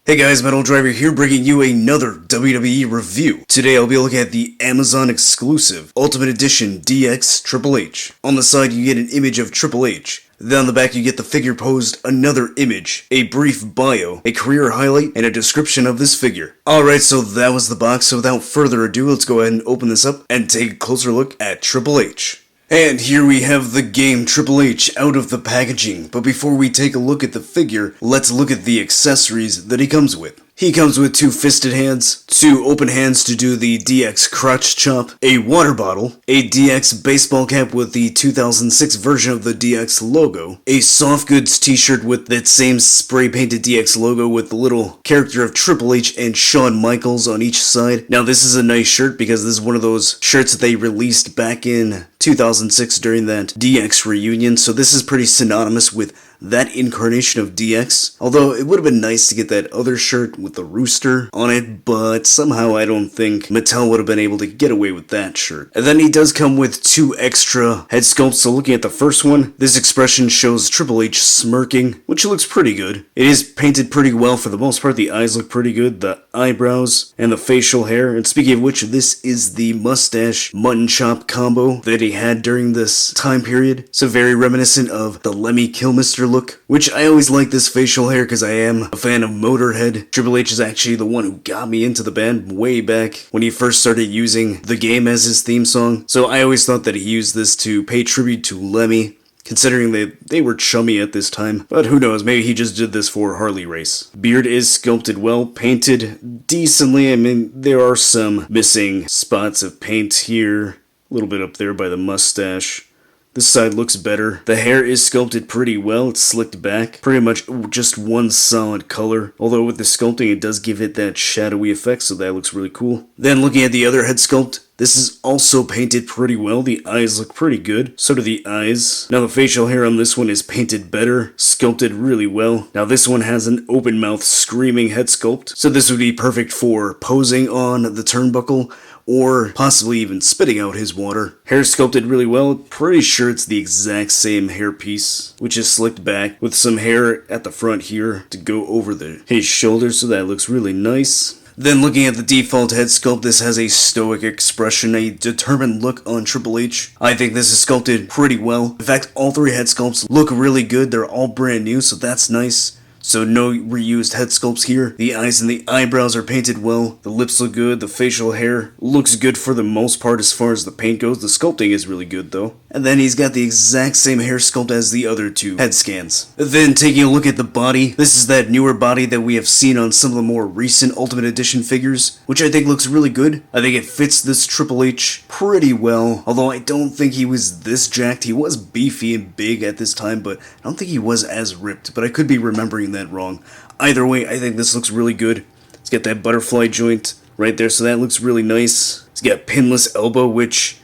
Hey guys, Metal Driver here bringing you another WWE review. Today I'll be looking at the Amazon exclusive Ultimate Edition DX Triple H. On the side you get an image of Triple H. Then on the back you get the figure posed, another image, a brief bio, a career highlight, and a description of this figure. Alright, so that was the box, so without further ado, let's go ahead and open this up and take a closer look at Triple H. And here we have the game Triple H out of the packaging, but before we take a look at the figure, let's look at the accessories that he comes with. He comes with two fisted hands, two open hands to do the DX crotch chop, a water bottle, a DX baseball cap with the 2006 version of the DX logo, a soft goods t-shirt with that same spray painted DX logo with the little character of Triple H and Shawn Michaels on each side. Now this is a nice shirt because this is one of those shirts that they released back in 2006 during that DX reunion, so this is pretty synonymous with that incarnation of DX, although it would have been nice to get that other shirt with the rooster on it, but somehow I don't think Mattel would have been able to get away with that shirt. And then he does come with two extra head sculpts, so looking at the first one, this expression shows Triple H smirking, which looks pretty good. It is painted pretty well for the most part, the eyes look pretty good, the eyebrows, and the facial hair, and speaking of which, this is the mustache mutton chop combo that he had during this time period, so very reminiscent of the Lemmy Kilmister look, which I always like this facial hair because I am a fan of Motorhead. Triple H is actually the one who got me into the band way back when he first started using the game as his theme song, so I always thought that he used this to pay tribute to Lemmy, considering they were chummy at this time, but who knows, maybe he just did this for Harley Race. Beard is sculpted well, painted decently. I mean, there are some missing spots of paint here, a little bit up there by the mustache. This side looks better. The hair is sculpted pretty well, it's slicked back. Pretty much just one solid color. Although with the sculpting it does give it that shadowy effect, so that looks really cool. Then looking at the other head sculpt, this is also painted pretty well. The eyes look pretty good. So do the eyes. Now the facial hair on this one is painted better, sculpted really well. Now this one has an open mouth screaming head sculpt, so this would be perfect for posing on the turnbuckle, or possibly even spitting out his water. Hair sculpted really well. Pretty sure it's the exact same hairpiece, which is slicked back with some hair at the front here to go over his shoulders, so that looks really nice. Then looking at the default head sculpt, this has a stoic expression, a determined look on Triple H. I think this is sculpted pretty well. In fact, all three head sculpts look really good. They're all brand new, so that's nice. So no reused head sculpts here. The eyes and the eyebrows are painted well. The lips look good. The facial hair looks good for the most part as far as the paint goes. The sculpting is really good though. And then he's got the exact same hair sculpt as the other two head scans. Then taking a look at the body, this is that newer body that we have seen on some of the more recent Ultimate Edition figures, which I think looks really good. I think it fits this Triple H pretty well, although I don't think he was this jacked. He was beefy and big at this time, but I don't think he was as ripped, but I could be remembering that wrong. Either way, I think this looks really good. It's got that butterfly joint right there, so that looks really nice. It's got pinless elbow, which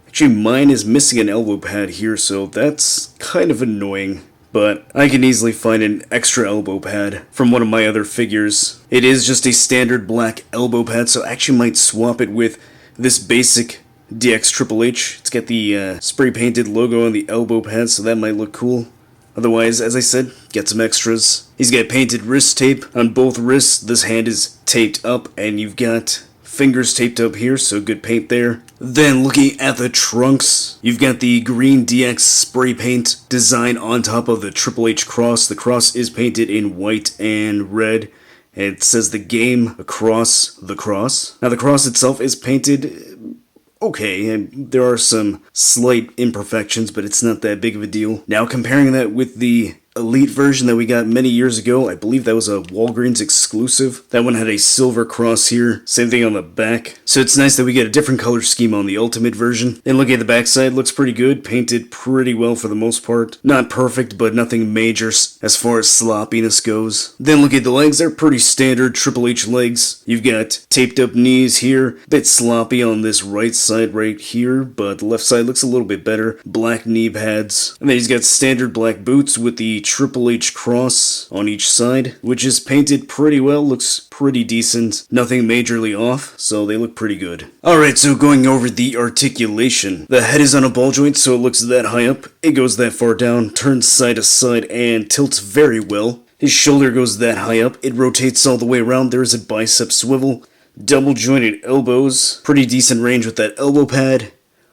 actually mine is missing an elbow pad here, so that's kind of annoying. But I can easily find an extra elbow pad from one of my other figures. It is just a standard black elbow pad, so I actually might swap it with this basic DX Triple H. It's got the spray painted logo on the elbow pad, so that might look cool. Otherwise, as I said, get some extras. He's got painted wrist tape on both wrists. This hand is taped up, and you've got fingers taped up here, so good paint there. Then looking at the trunks, you've got the green DX spray paint design on top of the Triple H cross. The cross is painted in white and red, and it says the game across the cross. Now the cross itself is painted okay, and there are some slight imperfections, but it's not that big of a deal. Now comparing that with the Elite version that we got many years ago, I believe that was a Walgreens exclusive. That one had a silver cross here, same thing on the back. So it's nice that we get a different color scheme on the Ultimate version. Then looking at the backside, looks pretty good, painted pretty well for the most part. Not perfect, but nothing major as far as sloppiness goes. Then look at the legs, they're pretty standard Triple H legs. You've got taped up knees here, a bit sloppy on this right side right here, but the left side looks a little bit better. Black knee pads. And then he's got standard black boots with the Triple H cross on each side, which is painted pretty well, looks pretty decent, nothing majorly off, so they look pretty good. Alright, so going over the articulation. The head is on a ball joint, so it looks that high up, it goes that far down, turns side to side, and tilts very well. His shoulder goes that high up, it rotates all the way around, there's a bicep swivel, double jointed elbows, pretty decent range with that elbow pad.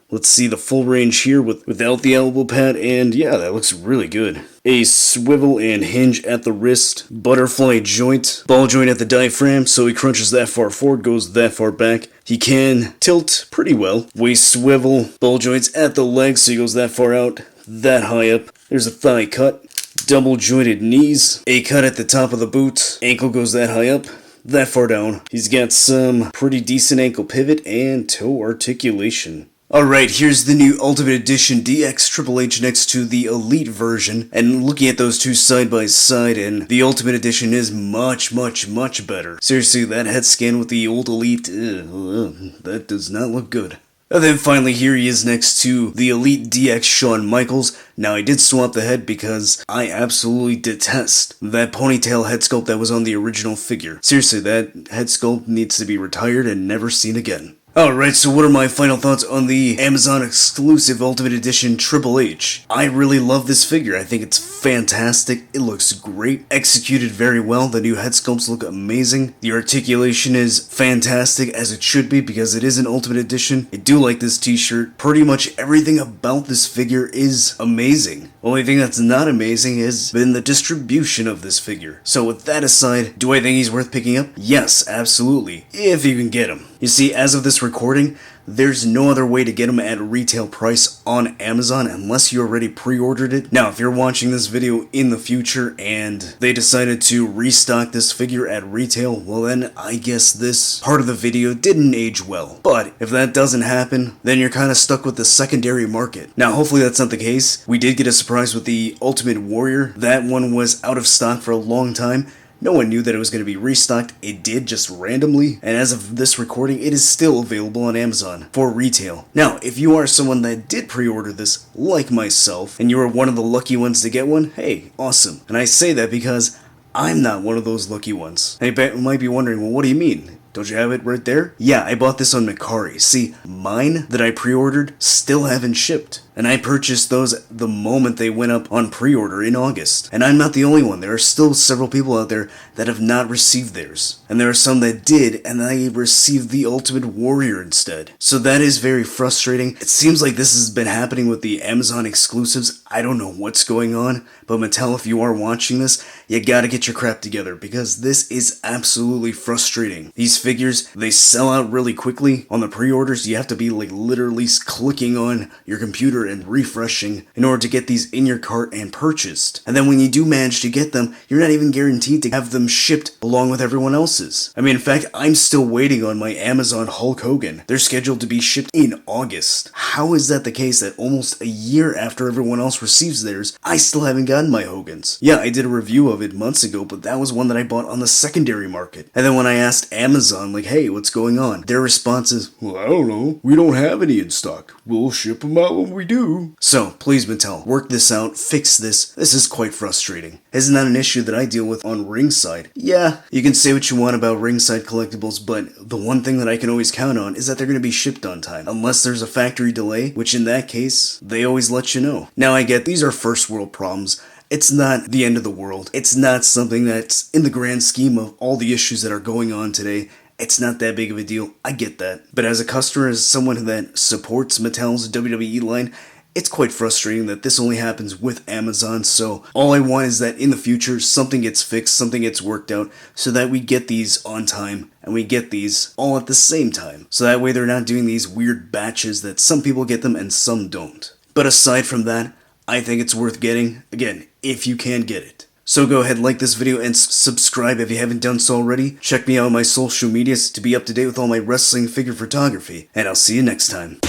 Let's see the full range here without the elbow pad, and yeah, that looks really good. A swivel and hinge at the wrist, butterfly joint, ball joint at the diaphragm, so he crunches that far forward, goes that far back. He can tilt pretty well. Waist swivel, ball joints at the legs, so he goes that far out, that high up. There's a thigh cut, double jointed knees, a cut at the top of the boot, ankle goes that high up, that far down. He's got some pretty decent ankle pivot and toe articulation. Alright, here's the new Ultimate Edition DX Triple H next to the Elite version, and looking at those two side by side, and the Ultimate Edition is much better. Seriously, that head scan with the old Elite, that does not look good. And then finally here he is next to the Elite DX Shawn Michaels. Now I did swap the head because I absolutely detest that ponytail head sculpt that was on the original figure. Seriously, that head sculpt needs to be retired and never seen again. Alright, so what are my final thoughts on the Amazon exclusive Ultimate Edition Triple H? I really love this figure. I think it's fantastic. It looks great. Executed very well. The new head sculpts look amazing. The articulation is fantastic, as it should be, because it is an Ultimate Edition. I do like this t-shirt. Pretty much everything about this figure is amazing. Only thing that's not amazing has been the distribution of this figure. So with that aside, do I think he's worth picking up? Yes, absolutely. If you can get him. You see, as of this recording, there's no other way to get them at a retail price on Amazon unless you already pre-ordered it. Now, if you're watching this video in the future and they decided to restock this figure at retail, well then I guess this part of the video didn't age well. But if that doesn't happen, then you're kind of stuck with the secondary market. Now, hopefully that's not the case. We did get a surprise with the Ultimate Warrior. That one was out of stock for a long time. No one knew that it was going to be restocked. It did, just randomly, and as of this recording, it is still available on Amazon for retail. Now, if you are someone that did pre-order this, like myself, and you were one of the lucky ones to get one, hey, awesome. And I say that because I'm not one of those lucky ones. And you might be wondering, well, what do you mean? Don't you have it right there? Yeah, I bought this on Mercari. See, mine that I pre-ordered still haven't shipped. And I purchased those the moment they went up on pre-order in August. And I'm not the only one. There are still several people out there that have not received theirs. And there are some that did, and they received the Ultimate Warrior instead. So that is very frustrating. It seems like this has been happening with the Amazon exclusives. I don't know what's going on. But Mattel, if you are watching this, you gotta get your crap together, because this is absolutely frustrating. These figures, they sell out really quickly. On the pre-orders, you have to be like literally clicking on your computer and refreshing in order to get these in your cart and purchased. And then when you do manage to get them, you're not even guaranteed to have them shipped along with everyone else's. I mean, in fact, I'm still waiting on my Amazon Hulk Hogan. They're scheduled to be shipped in August. How is that the case that almost a year after everyone else receives theirs, I still haven't gotten my Hogans? Yeah, I did a review of it months ago, but that was one that I bought on the secondary market. And then when I asked Amazon, like, hey, what's going on? Their response is, well, I don't know. We don't have any in stock. We'll ship them out when we do. So, please Mattel, work this out, fix this. This is quite frustrating. Isn't that an issue that I deal with on Ringside? Yeah, you can say what you want about Ringside collectibles, but the one thing that I can always count on is that they're going to be shipped on time. Unless there's a factory delay, which in that case, they always let you know. Now I get these are first world problems. It's not the end of the world. It's not something that's in the grand scheme of all the issues that are going on today. It's not that big of a deal. I get that. But as a customer, as someone that supports Mattel's WWE line, it's quite frustrating that this only happens with Amazon. So all I want is that in the future, something gets fixed, something gets worked out, so that we get these on time and we get these all at the same time. So that way they're not doing these weird batches that some people get them and some don't. But aside from that, I think it's worth getting, again, if you can get it. So go ahead, like this video, and subscribe if you haven't done so already. Check me out on my social medias to be up to date with all my wrestling figure photography, and I'll see you next time.